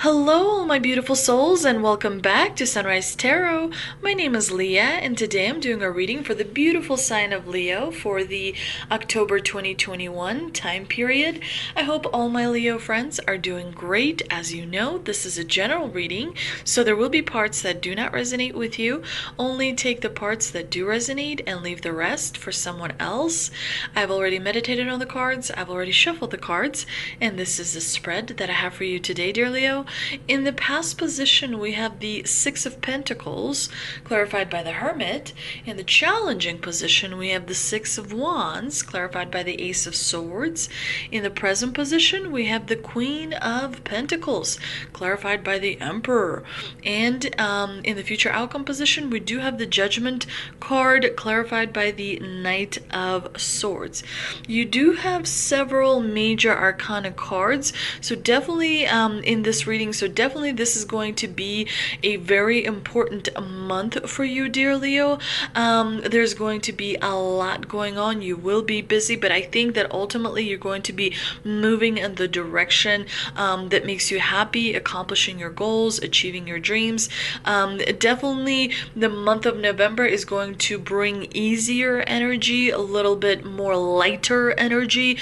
Hello, all my beautiful souls, and welcome back to Sunrise Tarot. My name is Leah, and today I'm doing a reading for the beautiful sign of Leo for the October 2021 time period. I hope all my Leo friends are doing great. As you know, this is a general reading, so there will be parts that do not resonate with you. Only take the parts that do resonate and leave the rest for someone else. I've already meditated on the cards, I've already shuffled the cards, and this is the spread that I have for you today, dear Leo. In the past position, we have the Six of Pentacles, clarified by the Hermit. In the challenging position, we have the Six of Wands, clarified by the Ace of Swords. In the present position, we have the Queen of Pentacles, clarified by the Emperor. And in the future outcome position, we do have the Judgment card, clarified by the Knight of Swords. You do have several major arcana cards, so definitely in this reading, this is going to be a very important month for you, dear Leo. There's going to be a lot going on. You will be busy, but I think that ultimately you're going to be moving in the direction that makes you happy, accomplishing your goals, achieving your dreams. Definitely the month of November is going to bring easier energy, a little bit more lighter energy,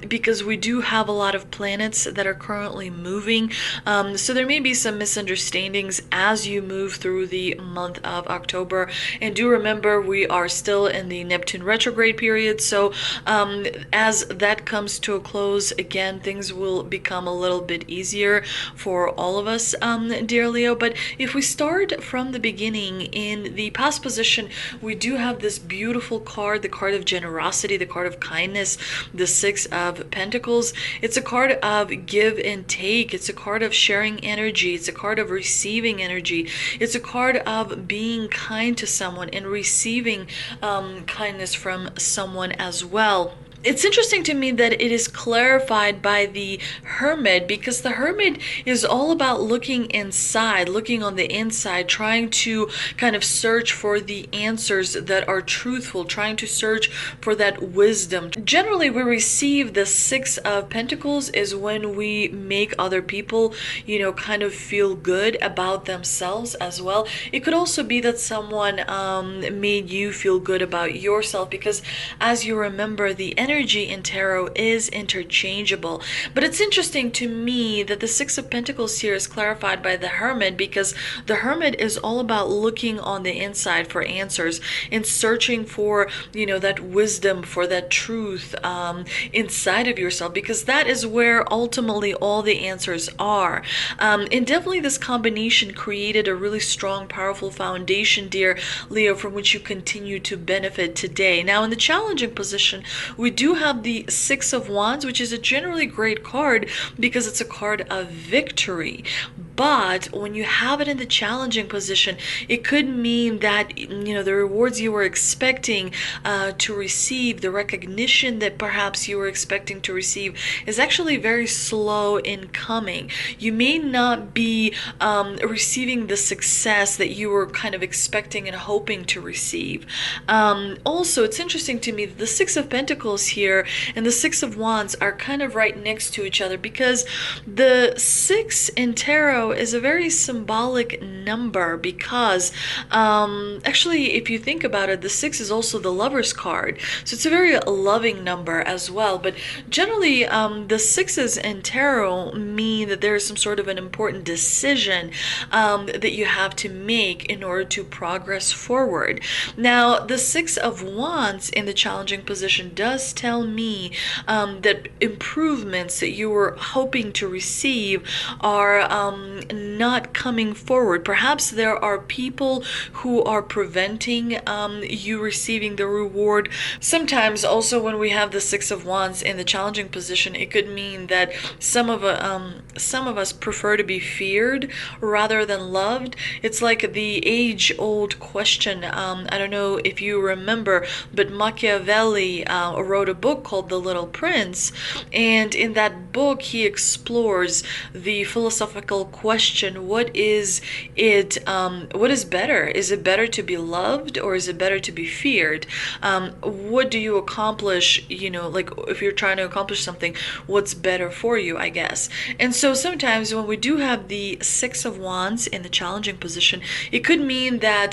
because we do have a lot of planets that are currently moving. So there may be some misunderstandings as you move through the month of October. And do remember, we are still in the Neptune retrograde period. So as that comes to a close, again, things will become a little bit easier for all of us, dear Leo. But if we start from the beginning, in the past position, we do have this beautiful card, the card of generosity, the card of kindness, the Six of Pentacles. It's a card of give and take. It's a card of sharing energy. It's a card of receiving energy. It's a card of being kind to someone and receiving kindness from someone as well. It's interesting to me that it is clarified by the Hermit, because the Hermit is all about looking inside, looking on the inside, trying to kind of search for the answers that are truthful, trying to search for that wisdom. Generally, we receive the Six of Pentacles is when we make other people, kind of feel good about themselves as well. It could also be that someone made you feel good about yourself, because as you remember, the energy in tarot is interchangeable. But it's interesting to me that the Six of Pentacles here is clarified by the Hermit, because the Hermit is all about looking on the inside for answers and searching for, that wisdom, for that truth inside of yourself, because that is where ultimately all the answers are. And definitely this combination created a really strong, powerful foundation, dear Leo, from which you continue to benefit today. Now, in the challenging position, we do have the Six of Wands, which is a generally great card because it's a card of victory. But when you have it in the challenging position, it could mean that, the rewards you were expecting to receive, the recognition that perhaps you were expecting to receive, is actually very slow in coming. You may not be receiving the success that you were kind of expecting and hoping to receive. Also, it's interesting to me that the Six of Pentacles here and the Six of Wands are kind of right next to each other, because the six in tarot is a very symbolic number, because actually, if you think about it, the six is also the Lover's card, so it's a very loving number as well. But generally, the sixes in tarot mean that there is some sort of an important decision that you have to make in order to progress forward. Now, the Six of Wands in the challenging position does tell me that improvements that you were hoping to receive are not coming forward. Perhaps there are people who are preventing you receiving the reward. Sometimes also when we have the Six of Wands in the challenging position, it could mean that some of us prefer to be feared rather than loved. It's like the age-old question. I don't know if you remember, but Machiavelli wrote a book called The Little Prince, and in that book he explores the philosophical question, what is better? Is it better to be loved, or is it better to be feared? What do you accomplish, like if you're trying to accomplish something, what's better for you, I guess. And so sometimes when we do have the Six of Wands in the challenging position, it could mean that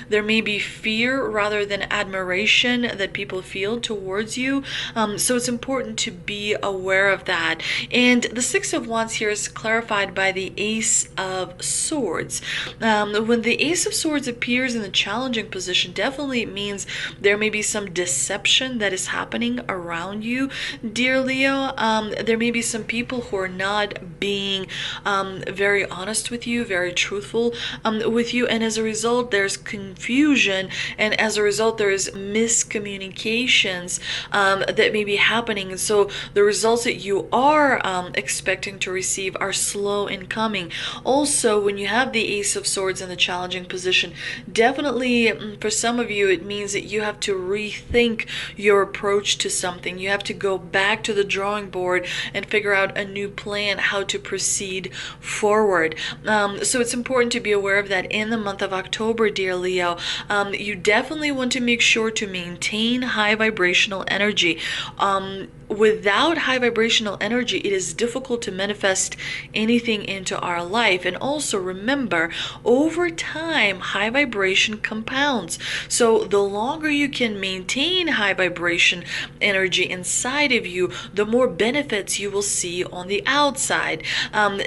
there may be fear rather than admiration that people feel towards you. So it's important to be aware of that. And the Six of Wands here is clarified by the Ace of Swords. When the Ace of Swords appears in the challenging position, definitely it means there may be some deception that is happening around you, dear Leo. There may be some people who are not being very honest with you, very truthful with you, and as a result there's confusion, and as a result there's miscommunications that may be happening, and so the results that you are expecting to receive are slow in coming. Also, when you have the Ace of Swords in the challenging position, definitely for some of you it means that you have to rethink your approach to something. You have to go back to the drawing board and figure out a new plan how to proceed forward. So it's important to be aware of that in the month of October, dear Leo. You definitely want to make sure to maintain high vibrational energy. Without high vibrational energy, it is difficult to manifest anything into our life. And also remember, over time, high vibration compounds. So the longer you can maintain high vibration energy inside of you, the more benefits you will see on the outside.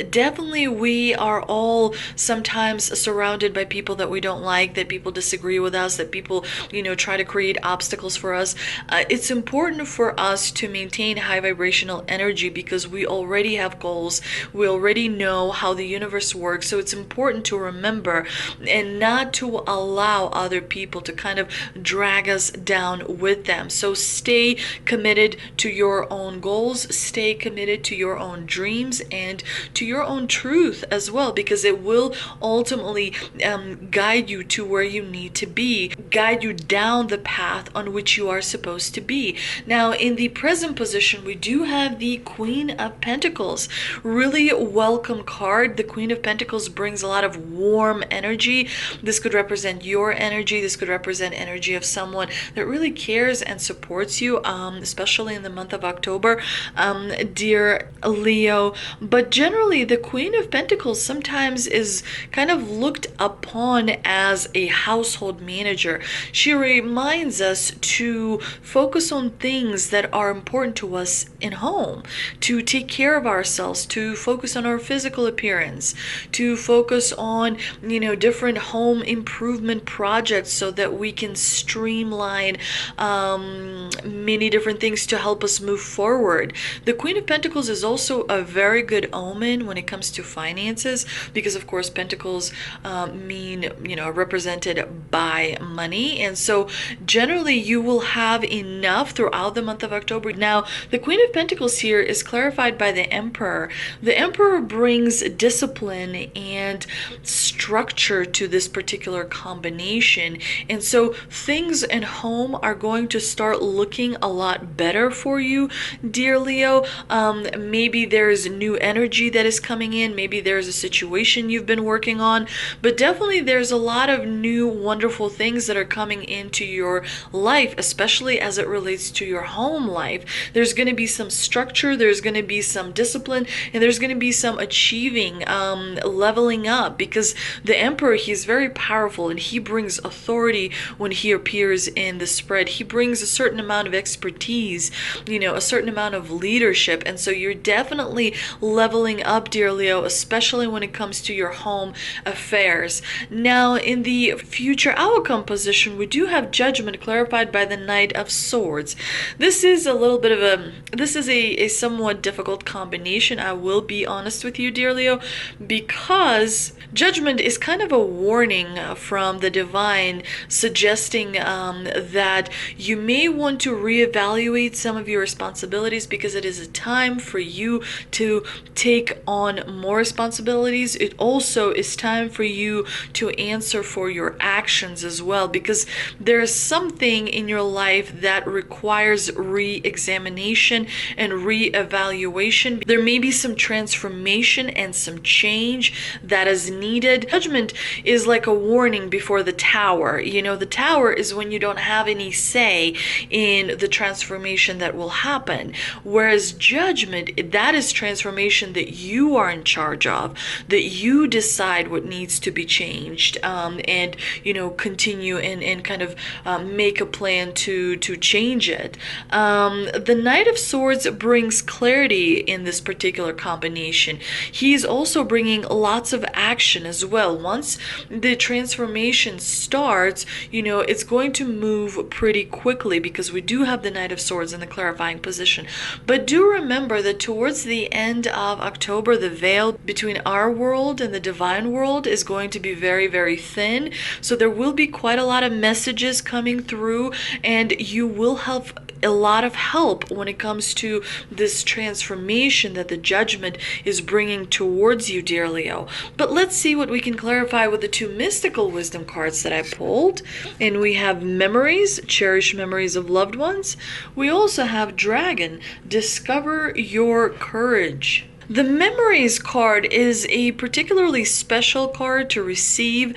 Definitely, we are all sometimes surrounded by people that we don't like, that people disagree with us, that people, try to create obstacles for us. It's important for us to maintain high vibrational energy because we already have goals. We already know how the universe works. So it's important to remember and not to allow other people to kind of drag us down with them. So stay committed to your own goals, stay committed to your own dreams and to your own truth as well, because it will ultimately guide you to where you need to be, guide you down the path on which you are supposed to be. Now, in the present position, we do have the Queen of Pentacles. Really welcome card. The Queen of Pentacles brings a lot of warm energy. This could represent your energy. This could represent energy of someone that really cares and supports you, especially in the month of October, dear Leo. But generally, the Queen of Pentacles sometimes is kind of looked upon as a household manager. She reminds us to focus on things that are important to us in home, to take care of ourselves, to focus on our physical appearance, to focus on, different home improvement projects so that we can streamline many different things to help us move forward. The Queen of Pentacles is also a very good omen when it comes to finances, because of course Pentacles mean, represented by money, and so generally you will have enough throughout the month of October. Now, the Queen of Pentacles here is clarified by the Emperor. The Emperor brings discipline and structure to this particular combination, and so things at home are going to start looking a lot better for you, dear Leo. Maybe there's new energy that is coming in, maybe there's a situation you've been working on, but definitely there's a lot of new wonderful things that are coming into your life, especially as it relates to your home life. There's going to be some structure, there's going to be some discipline, and there's going to be some achieving, leveling up, because the Emperor, he's very powerful and he brings authority when he appears in the spread. He brings a certain amount of expertise, a certain amount of leadership, and so you're definitely leveling up, dear Leo, especially when it comes to your home affairs. Now, in the future outcome position, we do have Judgment clarified by the Knight of Swords. This is a little bit of a somewhat difficult combination, I will be honest with you, dear Leo, because Judgment is kind of a warning from the divine, suggesting that you may want to reevaluate some of your responsibilities, because it is a time for you to take on more responsibilities. It also is time for you to answer for your actions as well, because there is something in your life that requires re-examination examination and re-evaluation. There may be some transformation and some change that is needed. Judgment is like a warning before the tower. You know, the tower is when you don't have any say in the transformation that will happen. Whereas judgment, that is transformation that you are in charge of, that you decide what needs to be changed, and, you know, continue and kind of make a plan to change it. The Knight of Swords brings clarity in this particular combination. He's also bringing lots of action as well. Once the transformation starts, you know, it's going to move pretty quickly because we do have the Knight of Swords in the clarifying position. But do remember that towards the end of October, the veil between our world and the divine world is going to be very, very thin. So there will be quite a lot of messages coming through, and you will have a lot of help when it comes to this transformation that the judgment is bringing towards you, dear Leo. But let's see what we can clarify with the two mystical wisdom cards that I pulled. And we have memories, cherish memories of loved ones. We also have dragon, discover your courage. The Memories card is a particularly special card to receive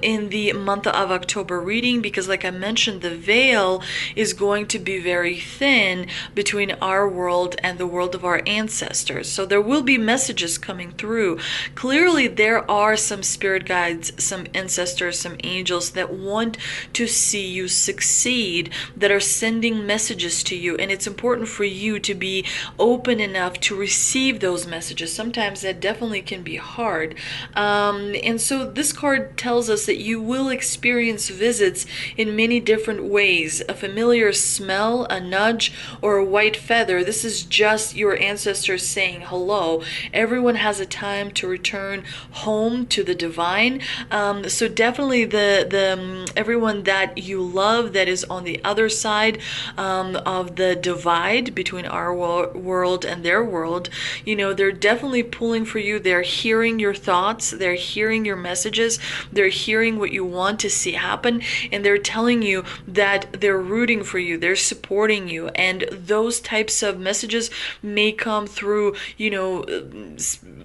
in the month of October reading because, like I mentioned, the veil is going to be very thin between our world and the world of our ancestors. So there will be messages coming through. Clearly, there are some spirit guides, some ancestors, some angels that want to see you succeed, that are sending messages to you. And it's important for you to be open enough to receive those messages. Sometimes that definitely can be hard. And so this card tells us that you will experience visits in many different ways. A familiar smell, a nudge, or a white feather. This is just your ancestors saying hello. Everyone has a time to return home to the divine. So definitely the everyone that you love that is on the other side of the divide between our world and their world, you know, they're definitely pulling for you. They're hearing your thoughts. They're hearing your messages. They're hearing what you want to see happen. And they're telling you that they're rooting for you. They're supporting you. And those types of messages may come through, you know,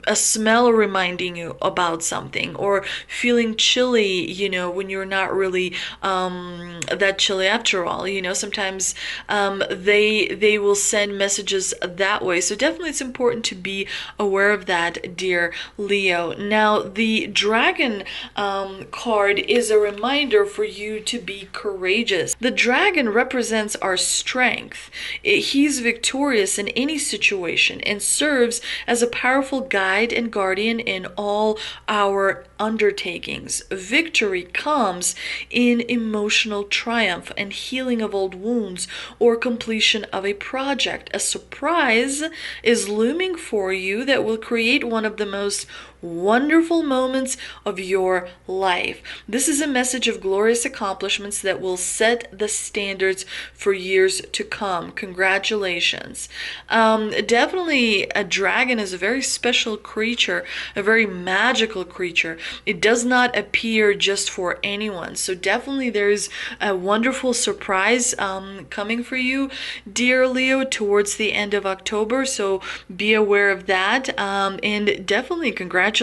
a smell reminding you about something, or feeling chilly, you know, when you're not really that chilly after all. You know, sometimes they will send messages that way. So definitely it's important to be aware of that, dear Leo. Now, the dragon card is a reminder for you to be courageous. The dragon represents our strength. He's victorious in any situation and serves as a powerful guide and guardian in all our undertakings. Victory comes in emotional triumph and healing of old wounds or completion of a project. A surprise is looming for you that will create one of the most wonderful moments of your life. This is a message of glorious accomplishments that will set the standards for years to come. Congratulations. Definitely a dragon is a very special creature, a very magical creature. It does not appear just for anyone. So definitely there's a wonderful surprise coming for you, dear Leo, towards the end of October. So be aware of that, and definitely congratulations.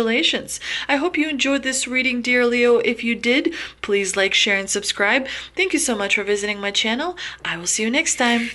I hope you enjoyed this reading, dear Leo. If you did, please like, share, and subscribe. Thank you so much for visiting my channel. I will see you next time.